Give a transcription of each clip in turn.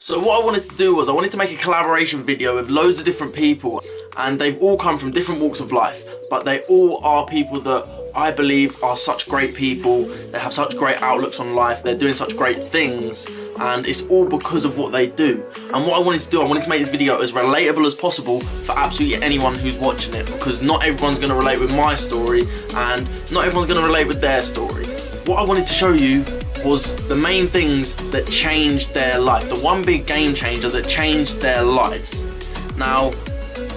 So what I wanted to do was I wanted to make a collaboration video with loads of different people, and they've all come from different walks of life, but they all are people that I believe are such great people. They have such great outlooks on life, they're doing such great things, and it's all because of what they do. And what I wanted to do, I wanted to make this video as relatable as possible for absolutely anyone who's watching it, because not everyone's going to relate with my story and not everyone's going to relate with their story. What I wanted to show you was the main things that changed their life, the one big game changer that changed their lives. Now,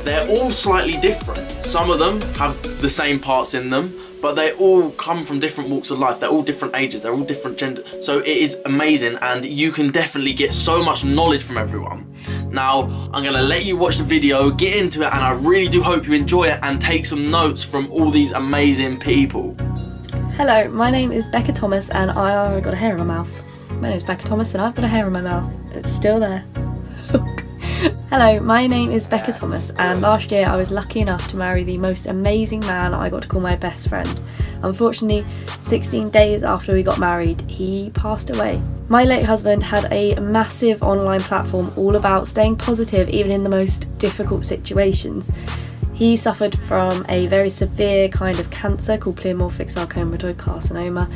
they're all slightly different. Some of them have the same parts in them, but they all come from different walks of life. They're all different ages, they're all different genders. So it is amazing, and you can definitely get so much knowledge from everyone. Now, I'm gonna let you watch the video, get into it, and I really do hope you enjoy it and take some notes from all these amazing people. Hello, my name is Becca Thomas and I got a hair in my mouth. My name is Becca Thomas and I've got a hair in my mouth. It's still there. Hello, my name is Becca Thomas and last year I was lucky enough to marry the most amazing man I got to call my best friend. Unfortunately, 16 days after we got married, he passed away. My late husband had a massive online platform all about staying positive even in the most difficult situations. He suffered from a very severe kind of cancer called pleomorphic sarcomatoid carcinoma,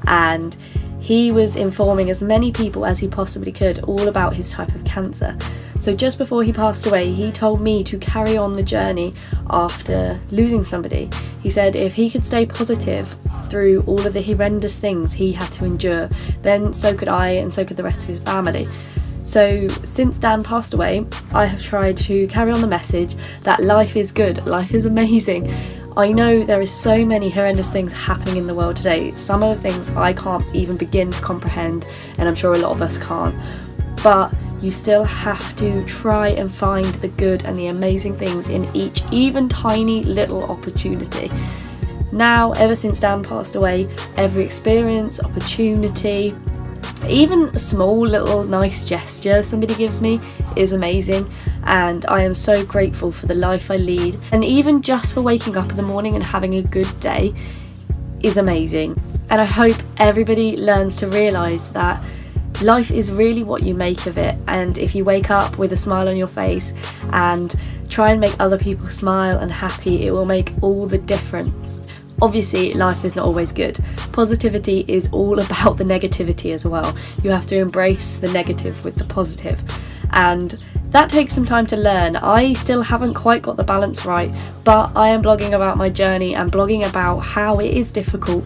and he was informing as many people as he possibly could all about his type of cancer. So just before he passed away, he told me to carry on the journey after losing somebody. He said if he could stay positive through all of the horrendous things he had to endure, then so could I and so could the rest of his family. So since Dan passed away, I have tried to carry on the message that life is good, life is amazing. I know there is so many horrendous things happening in the world today. Some of the things I can't even begin to comprehend, and I'm sure a lot of us can't. But you still have to try and find the good and the amazing things in each, even tiny little opportunity. Now, ever since Dan passed away, every experience, opportunity, even a small little nice gesture somebody gives me is amazing, and I am so grateful for the life I lead, and even just for waking up in the morning and having a good day is amazing. And I hope everybody learns to realise that life is really what you make of it, and if you wake up with a smile on your face and try and make other people smile and happy, it will make all the difference. Obviously, life is not always good. Positivity is all about the negativity as well. You have to embrace the negative with the positive. And that takes some time to learn. I still haven't quite got the balance right, but I am blogging about my journey and blogging about how it is difficult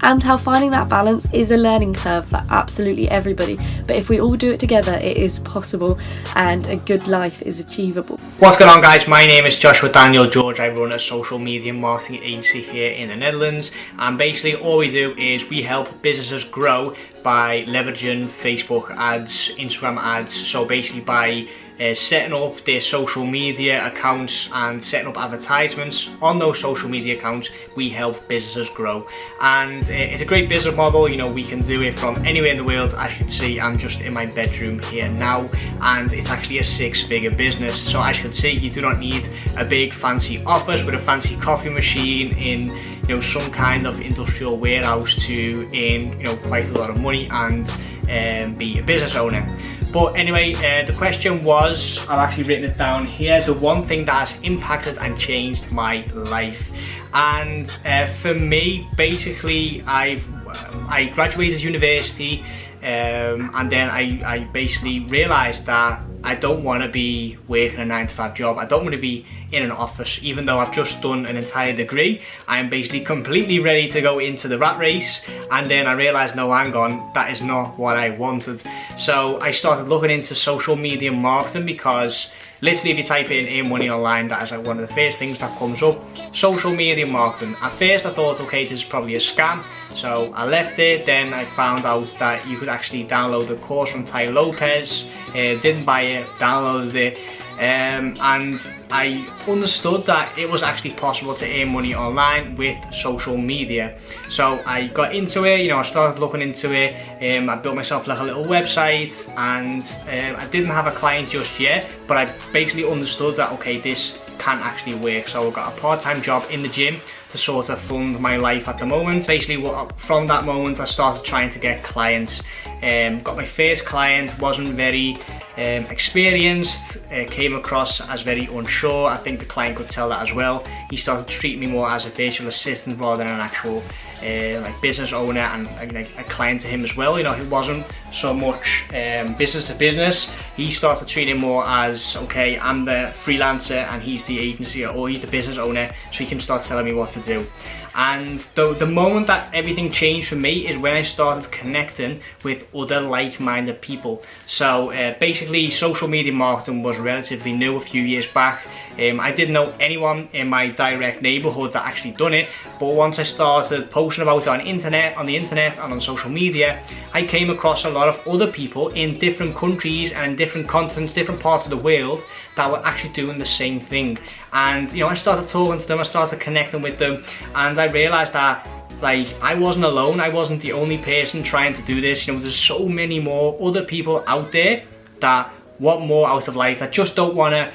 and how finding that balance is a learning curve for absolutely everybody. But if we all do it together, it is possible, and a good life is achievable. What's going on, guys? My name is Joshua Daniel George. I run a social media marketing agency here in the Netherlands, and basically all we do is we help businesses grow by leveraging Facebook ads, Instagram ads. So basically by setting up their social media accounts and setting up advertisements on those social media accounts, we help businesses grow. And it's a great business model. You know, we can do it from anywhere in the world. As you can see, I'm just in my bedroom here now, and it's actually a 6-figure business. So as you can see, you do not need a big fancy office with a fancy coffee machine in, you know, some kind of industrial warehouse to earn, you know, quite a lot of money and be a business owner. But anyway, the question was, I've actually written it down here, the one thing that has impacted and changed my life. And for me, basically, I graduated university, and then I basically realised that I don't want to be working a 9-to-5 job. I don't want to be in an office. Even though I've just done an entire degree, I'm basically completely ready to go into the rat race. And then I realised, no, hang on, that is not what I wanted. So I started looking into social media marketing, because literally if you type in earn money online, that is like one of the first things that comes up. Social media marketing. At first I thought, okay, this is probably a scam. So I left it. Then I found out that you could actually download the course from Tai Lopez. Didn't buy it, downloaded it, and I understood that it was actually possible to earn money online with social media. So I got into it, you know, I started looking into it. I built myself like a little website, and I didn't have a client just yet, but I basically understood that, okay, this can actually work. So I got a part-time job in the gym to sort of fund my life at the moment. Basically, from that moment I started trying to get clients. Got my first client, wasn't very experienced, came across as very unsure. I think the client could tell that as well. He started to treat me more as a virtual assistant rather than an actual like business owner and like a client to him as well. You know, it wasn't so much business to business. He started treating more as, okay, I'm the freelancer and he's the agency, or he's the business owner, so he can start telling me what to do. And the moment that everything changed for me is when I started connecting with other like-minded people. So basically, social media marketing was relatively new a few years back. I didn't know anyone in my direct neighborhood that actually done it, but once I started posting about it on the internet and on social media, I came across a lot of other people in different countries and in different continents, different parts of the world, that were actually doing the same thing. And you know, I started talking to them, I started connecting with them, and I realized that like I wasn't alone, I wasn't the only person trying to do this. You know, there's so many more other people out there that want more out of life, that just don't want to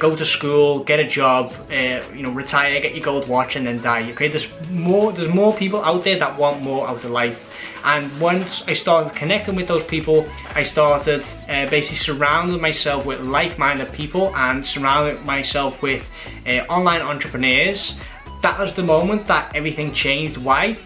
go to school, get a job, you know, retire, get your gold watch and then die. Okay, there's more people out there that want more out of life. And once I started connecting with those people, I started basically surrounding myself with like-minded people and surrounding myself with online entrepreneurs. That was the moment that everything changed. Why?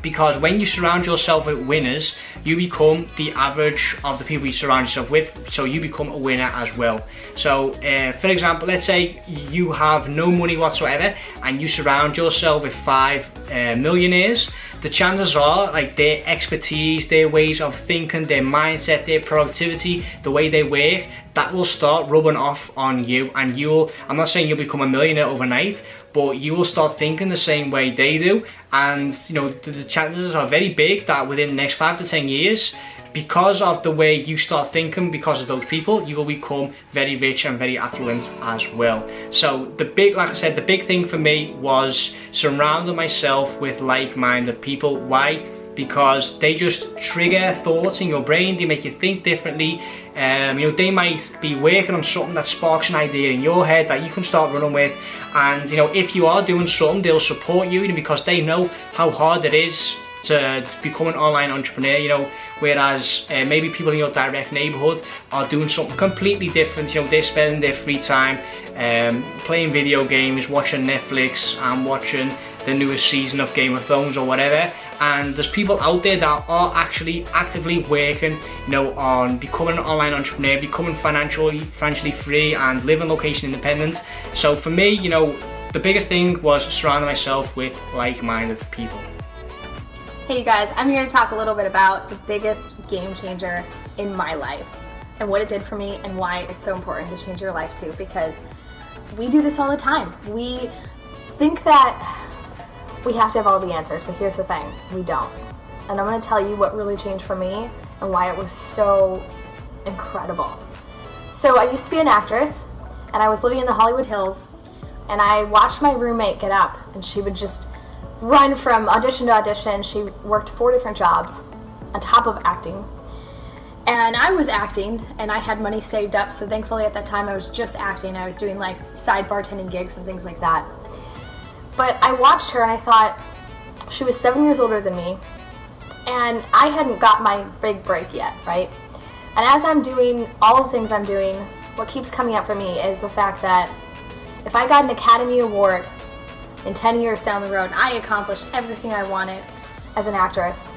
Because when you surround yourself with winners, you become the average of the people you surround yourself with, so you become a winner as well. So for example, let's say you have no money whatsoever and you surround yourself with 5 millionaires. The chances are, like, their expertise, their ways of thinking, their mindset, their productivity, the way they work, that will start rubbing off on you, and you'll, I'm not saying you'll become a millionaire overnight, but you will start thinking the same way they do. And you know, the chances are very big that within the next 5 to 10 years, because of the way you start thinking, because of those people, you will become very rich and very affluent as well. So the big, like I said, the big thing for me was surrounding myself with like-minded people. Why? Because they just trigger thoughts in your brain, they make you think differently. You know, they might be working on something that sparks an idea in your head that you can start running with. And you know, if you are doing something, they'll support you because they know how hard it is to become an online entrepreneur, you know, whereas maybe people in your direct neighborhood are doing something completely different. You know, they're spending their free time playing video games, watching Netflix and watching the newest season of Game of Thrones or whatever. And there's people out there that are actually actively working, you know, on becoming an online entrepreneur, becoming financially free and living location independent. So for me, you know, the biggest thing was surrounding myself with like-minded people. Hey you guys, I'm here to talk a little bit about the biggest game changer in my life and what it did for me and why it's so important to change your life too, because we do this all the time. We think that we have to have all the answers, but here's the thing, we don't. And I'm going to tell you what really changed for me and why it was so incredible. So I used to be an actress and I was living in the Hollywood Hills, and I watched my roommate get up and she would just run from audition to audition. She worked 4 different jobs on top of acting. And I was acting and I had money saved up, so thankfully at that time I was just acting. I was doing like side bartending gigs and things like that. But I watched her and I thought, she was 7 years older than me and I hadn't got my big break yet, right? And as I'm doing all the things I'm doing, what keeps coming up for me is the fact that if I got an Academy Award in 10 years down the road, I accomplished everything I wanted as an actress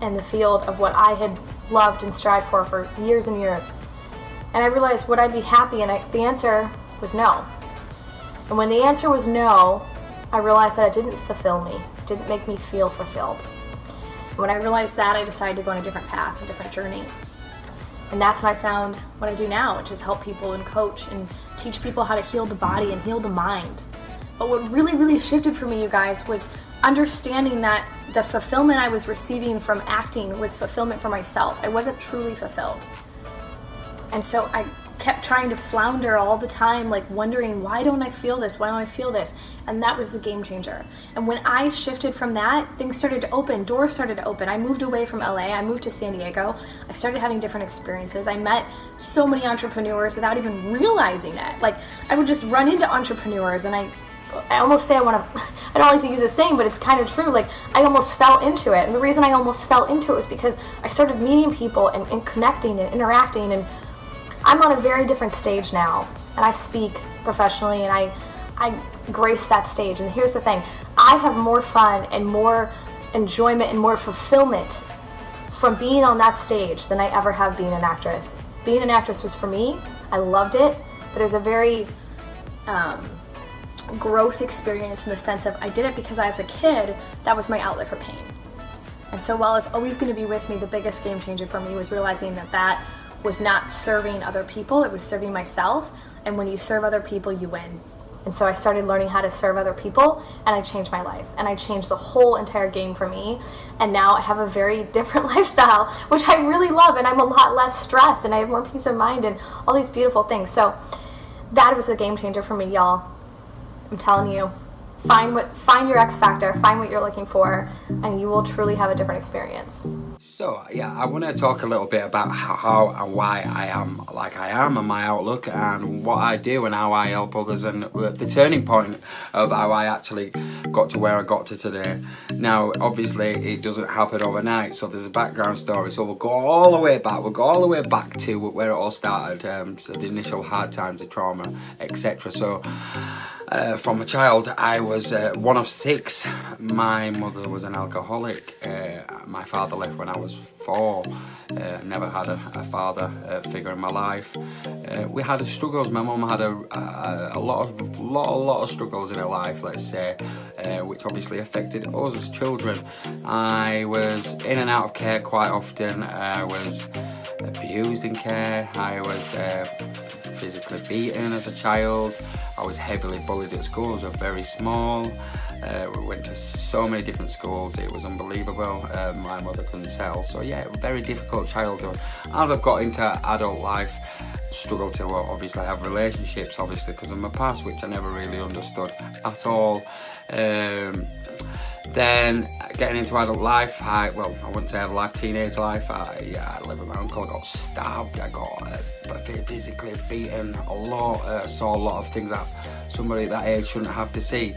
in the field of what I had loved and strived for years and years. And I realized, would I be happy? And the answer was no. And when the answer was no, I realized that it didn't fulfill me. It didn't make me feel fulfilled. And when I realized that, I decided to go on a different path, a different journey. And that's when I found what I do now, which is help people and coach and teach people how to heal the body and heal the mind. But what really, really shifted for me, you guys, was understanding that the fulfillment I was receiving from acting was fulfillment for myself. I wasn't truly fulfilled. And so I kept trying to flounder all the time, like wondering, why don't I feel this? Why don't I feel this? And that was the game changer. And when I shifted from that, things started to open, doors started to open. I moved away from LA, I moved to San Diego. I started having different experiences. I met so many entrepreneurs without even realizing it. Like, I would just run into entrepreneurs and I I almost say I don't like to use this saying, but it's kind of true, like I almost fell into it. And the reason I almost fell into it was because I started meeting people and connecting and interacting, and I'm on a very different stage now, and I speak professionally, and I grace that stage. And here's the thing, I have more fun and more enjoyment and more fulfillment from being on that stage than I ever have being an actress. Being an actress was for me, I loved it, but it was a very growth experience in the sense of I did it because as a kid, that was my outlet for pain. And so while it's always going to be with me, the biggest game changer for me was realizing that that was not serving other people, it was serving myself. And when you serve other people, you win. And so I started learning how to serve other people, and I changed my life. And I changed the whole entire game for me. And now I have a very different lifestyle, which I really love, and I'm a lot less stressed, and I have more peace of mind and all these beautiful things. So that was a game changer for me, y'all. I'm telling you, find your X factor, find what you're looking for, and you will truly have a different experience. So yeah, I want to talk a little bit about how and why I am like I am, and my outlook, and what I do, and how I help others, and the turning point of how I actually got to where I got to today. Now, obviously, it doesn't happen overnight, so there's a background story. So we'll go all the way back. We'll go all the way back to where it all started. So the initial hard times, the trauma, etc. So. From a child, I was one of 6. My mother was an alcoholic. My father left when I was 4. Never had a father figure in my life. We had struggles. My mum had a lot of struggles in her life, let's say, which obviously affected us as children. I was in and out of care quite often. I was abused in care. I was physically beaten as a child. I was heavily bullied at school. I was very small. We went to so many different schools. It was unbelievable. My mother couldn't settle. So yeah, very difficult childhood. As I've got into adult life, struggled to obviously have relationships, obviously because of my past, which I never really understood at all. Then getting into adult life, I wouldn't say adult life, teenage life, I lived with my uncle. I got stabbed, I got physically beaten a lot, saw a lot of things that somebody at that age shouldn't have to see.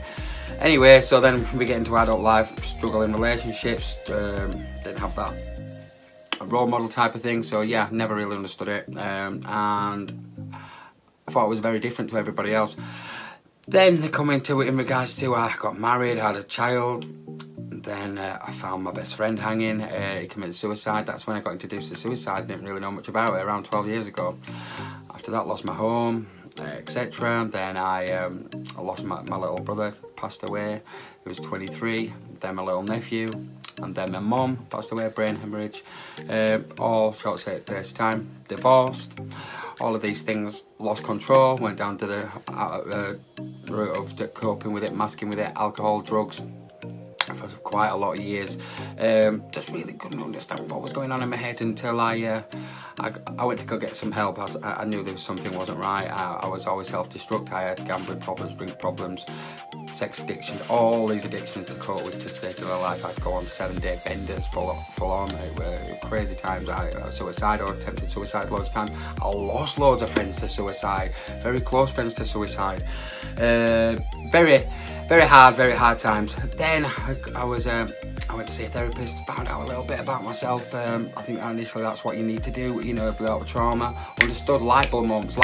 Anyway, so then we get into adult life, struggle in relationships, didn't have that role model type of thing, so yeah, never really understood it, and I thought it was very different to everybody else. Then they come into it in regards to I got married, had a child, then I found my best friend hanging, he committed suicide. That's when I got introduced to suicide. Didn't really know much about it, around 12 years ago. After that, lost my home, etc. Then I lost my little brother, passed away, he was 23, then my little nephew, and then my mum passed away, brain hemorrhage, all short space of time, divorced, all of these things, lost control, went down to the route of coping with it, masking with it, alcohol, drugs, for quite a lot of years. Just really couldn't understand what was going on in my head until I went to go get some help. I knew there was something wasn't right. I was always self-destruct. I had gambling problems, drink problems, sex addictions, all these addictions to cope with to regular life. I'd go on 7-day benders full on. It were crazy times. I attempted suicide loads of times. I lost loads of friends to suicide, very close friends to suicide. Very hard times. Then I went to see a therapist, found out a little bit about myself. I think initially that's what you need to do, you know, without trauma. Understood light bulb moments,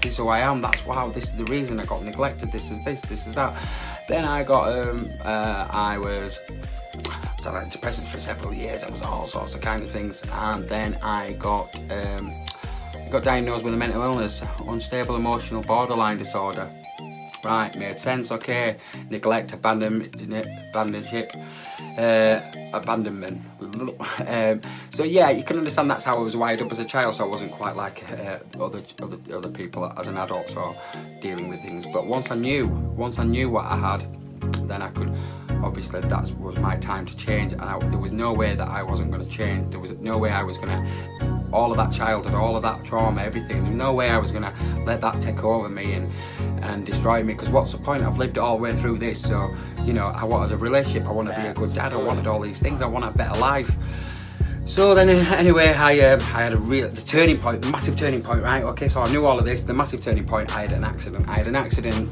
this is who I am, that's wow, this is the reason I got neglected, this is that. Then I got, I was on antidepressants for several years, I was all sorts of kind of things, and then I got diagnosed with a mental illness, unstable emotional borderline disorder. Right, made sense, okay. Neglect, abandonment. So yeah, you can understand that's how I was wired up as a child, so I wasn't quite like other people as an adult, so dealing with things. But once I knew what I had, then I could, obviously that was my time to change, and there was no way that I wasn't going to change. There was no way I was going to, all of that childhood, all of that trauma, everything, there's no way I was going to let that take over me and destroy me, because what's the point? I've lived it all the way through this, so, you know, I wanted a relationship, I wanted to be a good dad, I wanted all these things, I want a better life. So then, anyway, I had the turning point, the massive turning point, right? Okay, so I knew all of this, the massive turning point, I had an accident.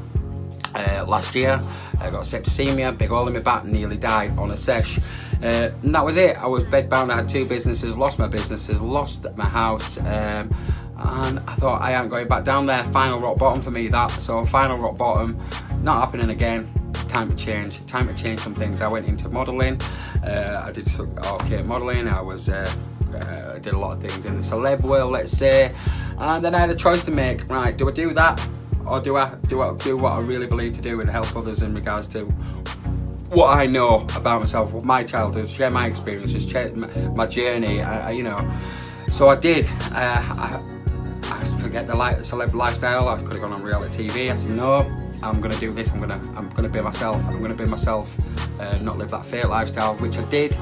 last year. I got septicemia, big hole in my back, nearly died on a sesh. And that was it. I was bedbound. I had 2 businesses, lost my businesses, lost my house, and I thought, I ain't going back down there. Final rock bottom for me, that. So final rock bottom, not happening again. Time to change some things. I went into modelling. I did okay modelling. I did a lot of things in the celeb world, let's say, and then I had a choice to make. Right, do I do that, or do I do what I really believe to do and help others in regards to what I know about myself, what my childhood, share my experiences, share my journey, you know. So I did. I forget the celeb lifestyle. I could have gone on reality TV. I said no, I'm gonna do this. I'm gonna be myself. I'm gonna be myself. Not live that fake lifestyle, which I did.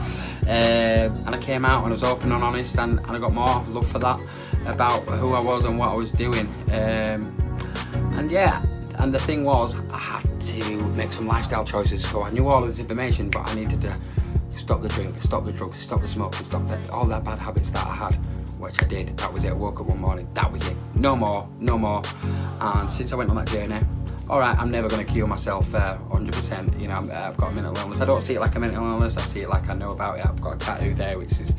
And I came out and I was open and honest, and I got more love for that, about who I was and what I was doing. And yeah, and the thing was, I had to make some lifestyle choices. So I knew all of this information, but I needed to stop the drink, stop the drugs, stop the smoking, stop all that bad habits that I had, which I did. That was it. I woke up one morning, that was it. No more, no more. And since I went on that journey, alright, I'm never going to cure myself 100%. You know, I've got a mental illness. I don't see it like a mental illness, I see it like I know about it. I've got a tattoo there, which is,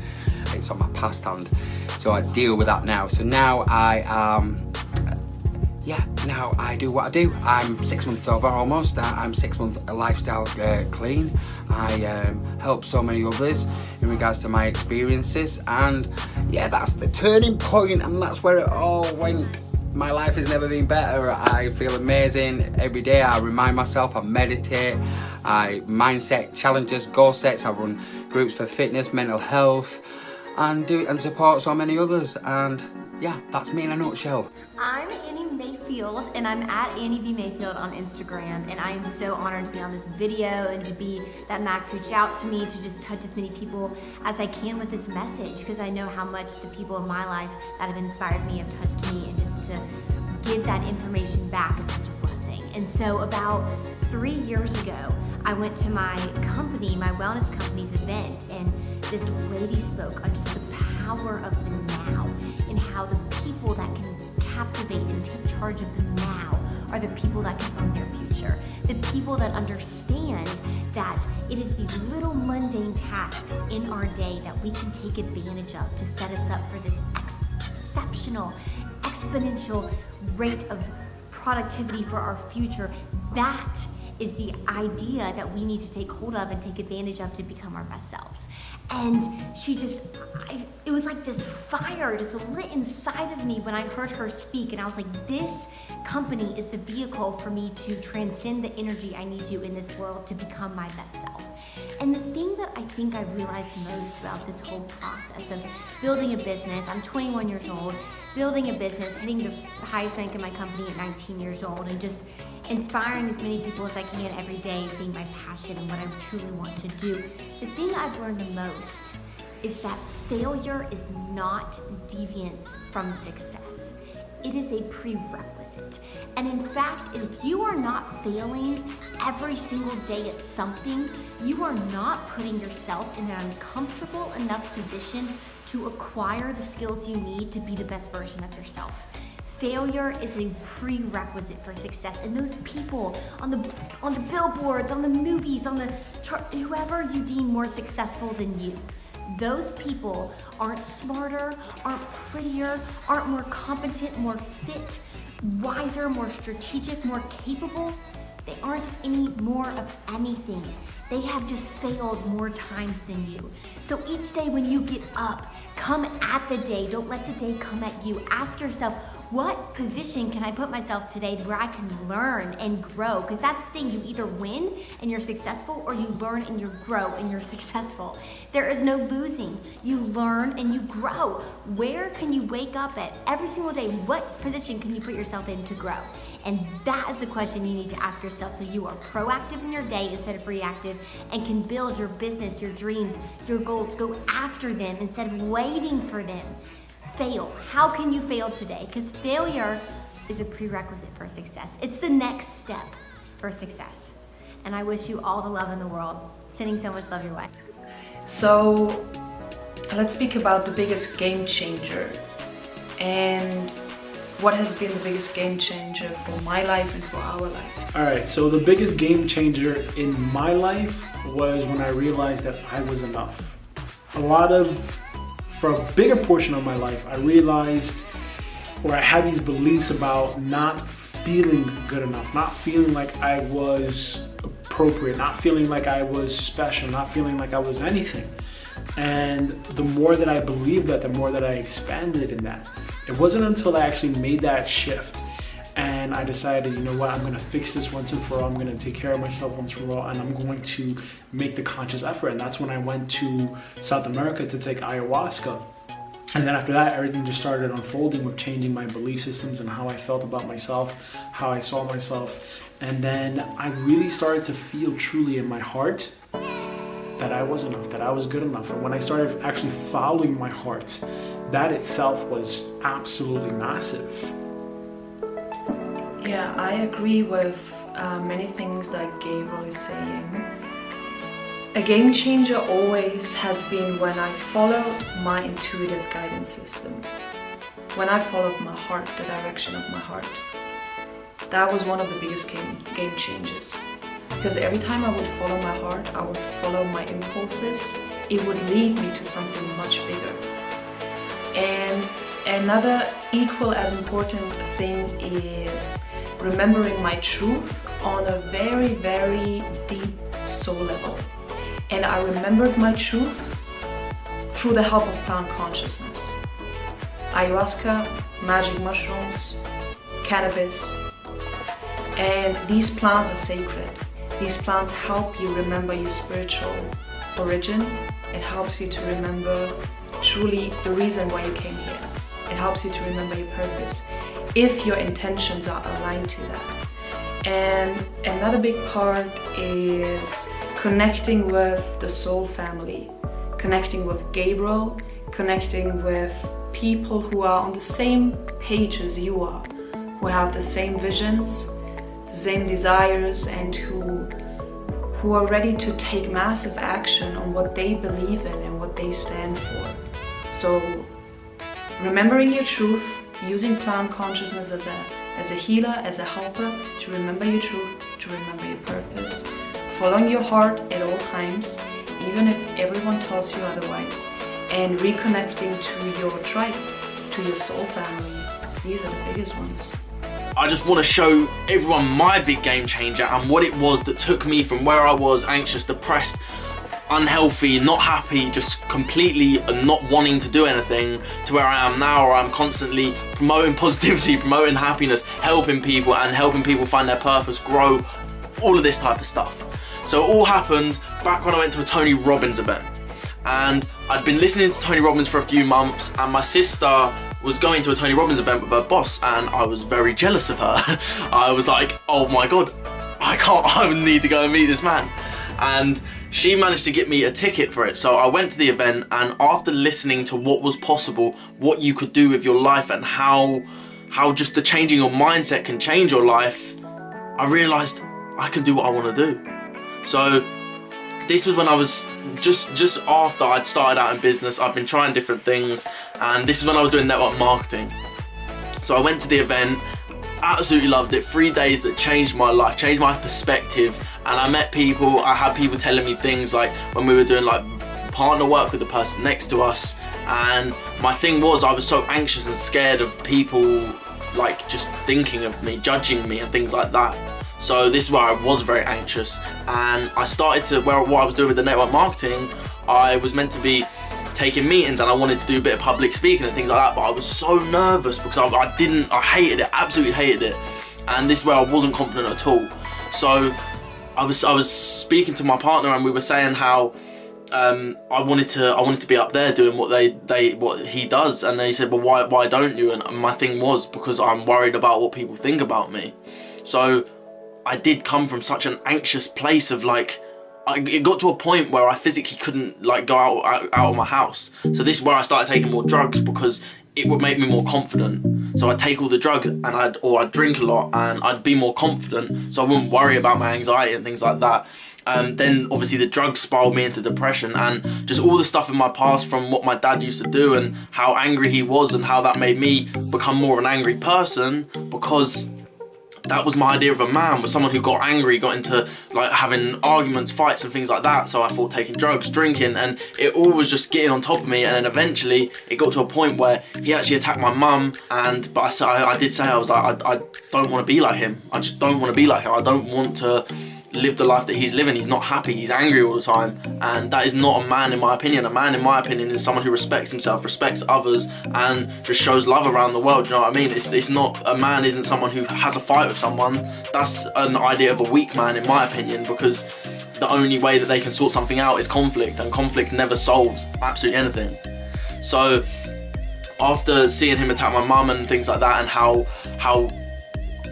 it's on my past hand. So I deal with that now. So now now I do what I do. I'm 6 months sober almost. I'm 6 months lifestyle clean. I help so many others in regards to my experiences. And yeah, that's the turning point, and that's where it all went. My life has never been better. I feel amazing every day. I remind myself, I meditate, I mindset challenges, goal sets. I run groups for fitness, mental health, and support so many others. And yeah, that's me in a nutshell. I'm Mayfield, and I'm at Annie B. Mayfield on Instagram, and I am so honored to be on this video and to be that Max reached out to me to just touch as many people as I can with this message, because I know how much the people in my life that have inspired me have touched me, and just to give that information back is such a blessing. And so about 3 years ago, I went to my company, my wellness company's event, and this lady spoke on just the power of the now, and how the people that can captivate and take charge of the now are the people that can own their future. The people that understand that it is these little mundane tasks in our day that we can take advantage of to set us up for this exceptional, exponential rate of productivity for our future. That is the idea that we need to take hold of and take advantage of to become our best selves. And she just, it was like this fire just lit inside of me when I heard her speak, and I was like, this company is the vehicle for me to transcend the energy I need to in this world to become my best self. And the thing that I think I realized most throughout this whole process of building a business, I'm 21 years old, building a business, hitting the highest rank in my company at 19 years old, and just inspiring as many people as I can every day, being my passion and what I truly want to do. The thing I've learned the most is that failure is not deviance from success. It is a prerequisite. And in fact, if you are not failing every single day at something, you are not putting yourself in an uncomfortable enough position to acquire the skills you need to be the best version of yourself. Failure is a prerequisite for success, and those people on the billboards, on the movies, on the chart, whoever you deem more successful than you, those people aren't smarter, aren't prettier, aren't more competent, more fit, wiser, more strategic, more capable. They aren't any more of anything. They have just failed more times than you. So each day when you get up, come at the day. Don't let the day come at you. Ask yourself, what position can I put myself today where I can learn and grow? Because that's the thing, you either win and you're successful, or you learn and you grow and you're successful. There is no losing. You learn and you grow. Where can you wake up at every single day? What position can you put yourself in to grow? And that is the question you need to ask yourself, so you are proactive in your day instead of reactive, and can build your business, your dreams, your goals. Go after them instead of waiting for them. Fail. How can you fail today? Because failure is a prerequisite for success. It's the next step for success. And I wish you all the love in the world. Sending so much love your way. So let's speak about the biggest game changer. And what has been the biggest game changer for my life and for our life? Alright, so the biggest game changer in my life was when I realized that I was enough. For a bigger portion of my life, I realized, or I had these beliefs about not feeling good enough, not feeling like I was appropriate, not feeling like I was special, not feeling like I was anything. And the more that I believed that, the more that I expanded in that. It wasn't until I actually made that shift and I decided, you know what, I'm gonna fix this once and for all, I'm gonna take care of myself once for all, and I'm going to make the conscious effort. And that's when I went to South America to take ayahuasca. And then after that, everything just started unfolding with changing my belief systems and how I felt about myself, how I saw myself. And then I really started to feel truly in my heart that I was enough, that I was good enough. And when I started actually following my heart, that itself was absolutely massive. Yeah, I agree with many things that Gabriel is saying. A game changer always has been when I followed my intuitive guidance system. When I followed my heart, the direction of my heart. That was one of the biggest game changers. Because every time I would follow my heart, I would follow my impulses, it would lead me to something much bigger. And another equal as important thing is remembering my truth on a very, very deep soul level. And I remembered my truth through the help of plant consciousness. Ayahuasca, magic mushrooms, cannabis. And these plants are sacred. These plants help you remember your spiritual origin. It helps you to remember truly the reason why you came here. It helps you to remember your purpose, if your intentions are aligned to that. And another big part is connecting with the soul family, connecting with Gabriel, connecting with people who are on the same page as you are, who have the same visions, the same desires, and who are ready to take massive action on what they believe in and what they stand for. So remembering your truth, using plant consciousness as a healer, as a helper, to remember your truth, to remember your purpose. Following your heart at all times, even if everyone tells you otherwise. And reconnecting to your tribe, to your soul family. These are the biggest ones. I just want to show everyone my big game changer and what it was that took me from where I was anxious, depressed, unhealthy, not happy, just completely not wanting to do anything, to where I am now, where I'm constantly promoting positivity, promoting happiness, helping people and helping people find their purpose, grow, all of this type of stuff. So it all happened back when I went to a Tony Robbins event. And I'd been listening to Tony Robbins for a few months, and my sister was going to a Tony Robbins event with her boss, and I was very jealous of her. I was like, oh my God, I need to go and meet this man. And she managed to get me a ticket for it. So I went to the event, and after listening to what was possible, what you could do with your life, and how just the changing your mindset can change your life, I realized I can do what I want to do. So this was when I was just after I'd started out in business. I've been trying different things, and this is when I was doing network marketing. So I went to the event, absolutely loved it. 3 days that changed my life, changed my perspective, and I met people. I had people telling me things like when we were doing like partner work with the person next to us, and my thing was I was so anxious and scared of people like just thinking of me, judging me and things like that. So this is where I was very anxious, and I started to, what I was doing with the network marketing, I was meant to be taking meetings and I wanted to do a bit of public speaking and things like that, but I was so nervous because I hated it, absolutely hated it. And this is where I wasn't confident at all. So I was speaking to my partner, and we were saying how I wanted to be up there doing what he does, and he said, well, why don't you? And my thing was, because I'm worried about what people think about me. So I did come from such an anxious place of like, it got to a point where I physically couldn't like go out of my house. So this is where I started taking more drugs, because it would make me more confident. So I'd take all the drugs, and I'd drink a lot, and I'd be more confident, so I wouldn't worry about my anxiety and things like that. Then obviously the drugs spiraled me into depression, and just all the stuff in my past from what my dad used to do and how angry he was, and how that made me become more of an angry person, because that was my idea of a man, was someone who got angry, got into like having arguments, fights and things like that. So I thought taking drugs, drinking, and it all was just getting on top of me. And then eventually it got to a point where he actually attacked my mum, but I did say, I was like, I don't want to be like him. I just don't want to be like him. I don't want to live the life that he's living. He's not happy, he's angry all the time, and that is not a man in my opinion. A man in my opinion is someone who respects himself, respects others, and just shows love around the world. You know what I mean? It's not, a man isn't someone who has a fight with someone. That's an idea of a weak man in my opinion, because the only way that they can sort something out is conflict, and conflict never solves absolutely anything. So after seeing him attack my mum and things like that, and how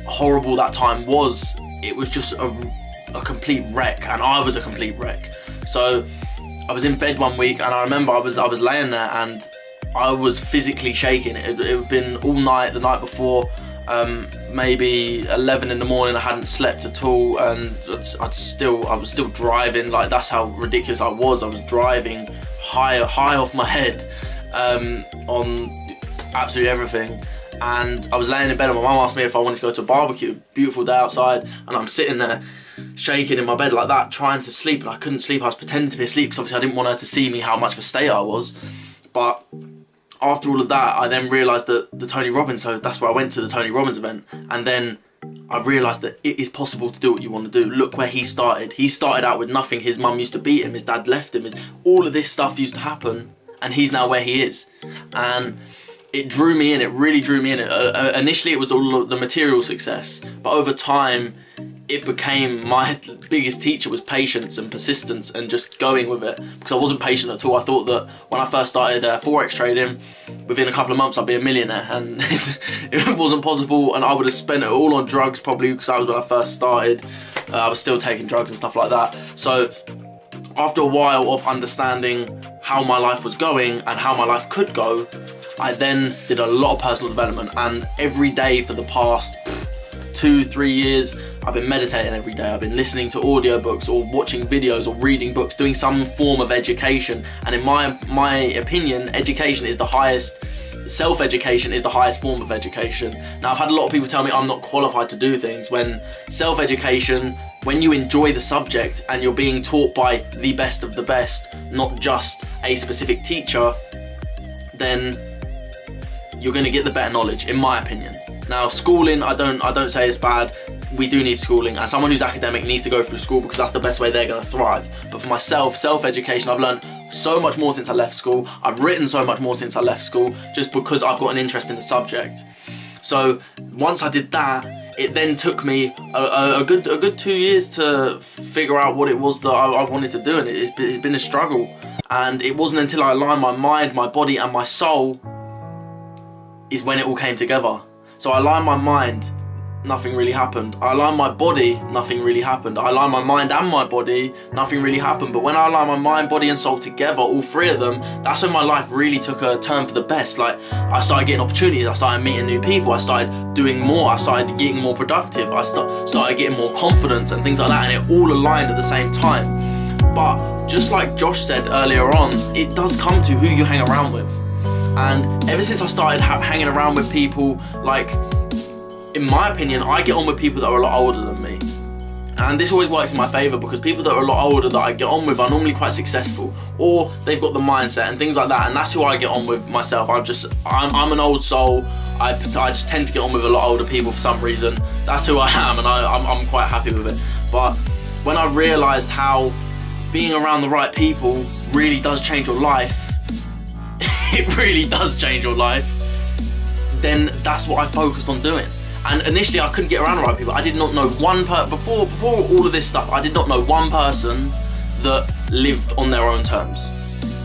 horrible that time was, it was just a complete wreck, and I was a complete wreck. So I was in bed one week, and I remember I was laying there, and I was physically shaking. It had been all night, the night before, maybe 11 in the morning. I hadn't slept at all, and I was still driving. Like, that's how ridiculous I was. I was driving high off my head on absolutely everything. And I was laying in bed, and my mum asked me if I wanted to go to a barbecue. Beautiful day outside, and I'm sitting there shaking in my bed like that, trying to sleep, and I couldn't sleep. I was pretending to be asleep because obviously I didn't want her to see me how much of a state I was. But after all of that, I then realised that the Tony Robbins, so that's where I went to the Tony Robbins event, and then I realised that it is possible to do what you want to do. Look where he started. He started out with nothing. His mum used to beat him, his dad left him, all of this stuff used to happen, and he's now where he is. And it drew me in, it really drew me in. Initially it was all the material success, but over time it became, my biggest teacher was patience and persistence and just going with it, because I wasn't patient at all. I thought that when I first started Forex trading, within a couple of months I'd be a millionaire, and it wasn't possible, and I would have spent it all on drugs probably, because that was when I first started. I was still taking drugs and stuff like that. So after a while of understanding how my life was going and how my life could go, I then did a lot of personal development, and every day for the past 2-3 years I've been meditating every day. I've been listening to audiobooks or watching videos or reading books, doing some form of education. And in my opinion, education is the highest, self-education is the highest form of education. Now, I've had a lot of people tell me I'm not qualified to do things, when self-education, when you enjoy the subject and you're being taught by the best of the best, not just a specific teacher, then you're going to get the better knowledge, in my opinion. Now, schooling, I don't say it's bad. We do need schooling, and someone who's academic needs to go through school, because that's the best way they're going to thrive. But for myself, self-education, I've learned so much more since I left school. I've written so much more since I left school, just because I've got an interest in the subject. So once I did that, it then took me a good 2 years to figure out what it was that I wanted to do, and it's been a struggle. And it wasn't until I aligned my mind, my body and my soul is when it all came together. So I aligned my mind, nothing really happened. I aligned my body, nothing really happened. I aligned my mind and my body, nothing really happened. But when I aligned my mind, body and soul together, all three of them, that's when my life really took a turn for the best. Like, I started getting opportunities, I started meeting new people, I started doing more, I started getting more productive, I started getting more confidence and things like that, and it all aligned at the same time. But just like Josh said earlier on, it does come to who you hang around with. And ever since I started hanging around with people, like, in my opinion, I get on with people that are a lot older than me. And this always works in my favour, because people that are a lot older that I get on with are normally quite successful, or they've got the mindset and things like that, and that's who I get on with myself. I'm an old soul. I just tend to get on with a lot older people for some reason. That's who I am, and I'm quite happy with it. But when I realised how being around the right people really does change your life, it really does change your life, then that's what I focused on doing. And initially I couldn't get around the right people. I did not know one before all of this stuff, I did not know one person that lived on their own terms.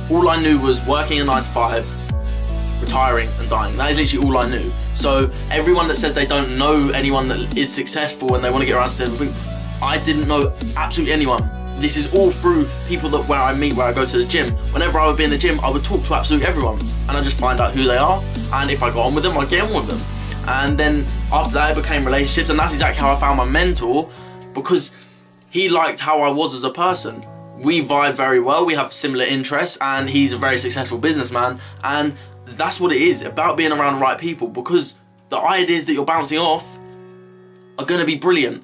All I knew was working a 9 to 5, retiring and dying. That is literally all I knew. So everyone that says they don't know anyone that is successful and they want to get around successful people, I didn't know absolutely anyone. This is all through people that where I meet, where I go to the gym. Whenever I would be in the gym, I would talk to absolutely everyone, and I just find out who they are, and if I got on with them, I'd get on with them. And then after that, it became relationships, and that's exactly how I found my mentor, because he liked how I was as a person. We vibe very well, we have similar interests, and he's a very successful businessman, and that's what it is about being around the right people, because the ideas that you're bouncing off are going to be brilliant.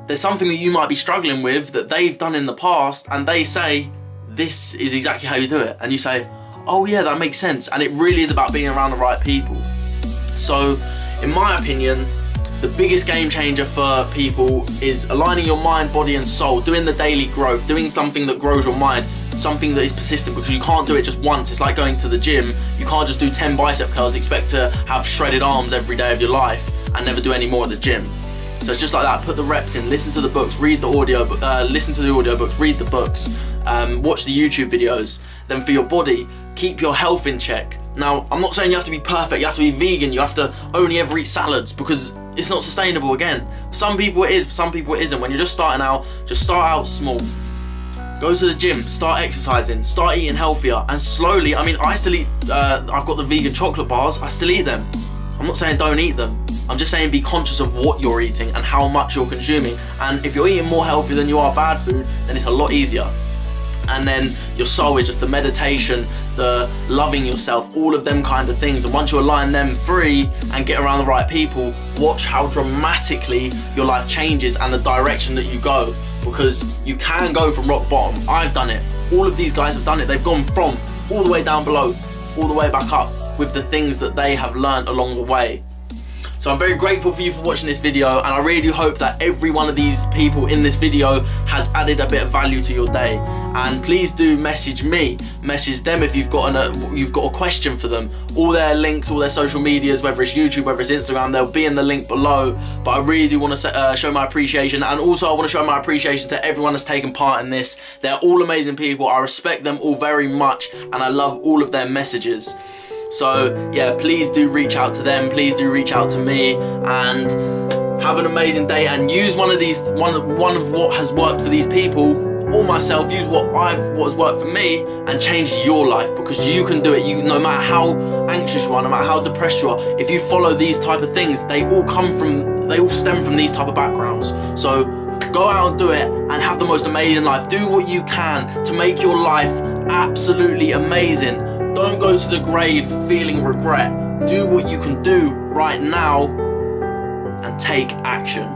There's something that you might be struggling with that they've done in the past, and they say, this is exactly how you do it. And you say, oh yeah, that makes sense. And it really is about being around the right people. So, in my opinion, the biggest game changer for people is aligning your mind, body and soul, doing the daily growth, doing something that grows your mind, something that is persistent, because you can't do it just once. It's like going to the gym. You can't just do 10 bicep curls, expect to have shredded arms every day of your life and never do any more at the gym. So it's just like that. Put the reps in, listen to the books, read the audio, listen to the audiobooks, read the books, watch the YouTube videos. Then for your body, keep your health in check. Now, I'm not saying you have to be perfect, you have to be vegan, you have to only ever eat salads, because it's not sustainable again. For some people it is, for some people it isn't. When you're just starting out, just start out small. Go to the gym, start exercising, start eating healthier, and slowly, I mean, I still eat, I've got the vegan chocolate bars, I still eat them. I'm not saying don't eat them. I'm just saying be conscious of what you're eating and how much you're consuming. And if you're eating more healthy than you are bad food, then it's a lot easier. And then your soul is just the meditation, the loving yourself, all of them kind of things. And once you align them free and get around the right people, watch how dramatically your life changes and the direction that you go. Because you can go from rock bottom. I've done it. All of these guys have done it. They've gone from all the way down below, all the way back up with the things that they have learned along the way. So I'm very grateful for you for watching this video, and I really do hope that every one of these people in this video has added a bit of value to your day. And please do message me, message them if you've got a question for them. All their links, all their social medias, whether it's YouTube, whether it's Instagram, they'll be in the link below. But I really do want to show my appreciation, and also I want to show my appreciation to everyone that's taken part in this. They're all amazing people. I respect them all very much, and I love all of their messages. So yeah, please do reach out to them, please do reach out to me, and have an amazing day, and use one of what has worked for these people, or myself, use what has worked for me, and change your life, because you can do it. No matter how anxious you are, no matter how depressed you are, if you follow these type of things, they all stem from these type of backgrounds. So go out and do it, and have the most amazing life. Do what you can to make your life absolutely amazing. Don't go to the grave feeling regret. Do what you can do right now and take action.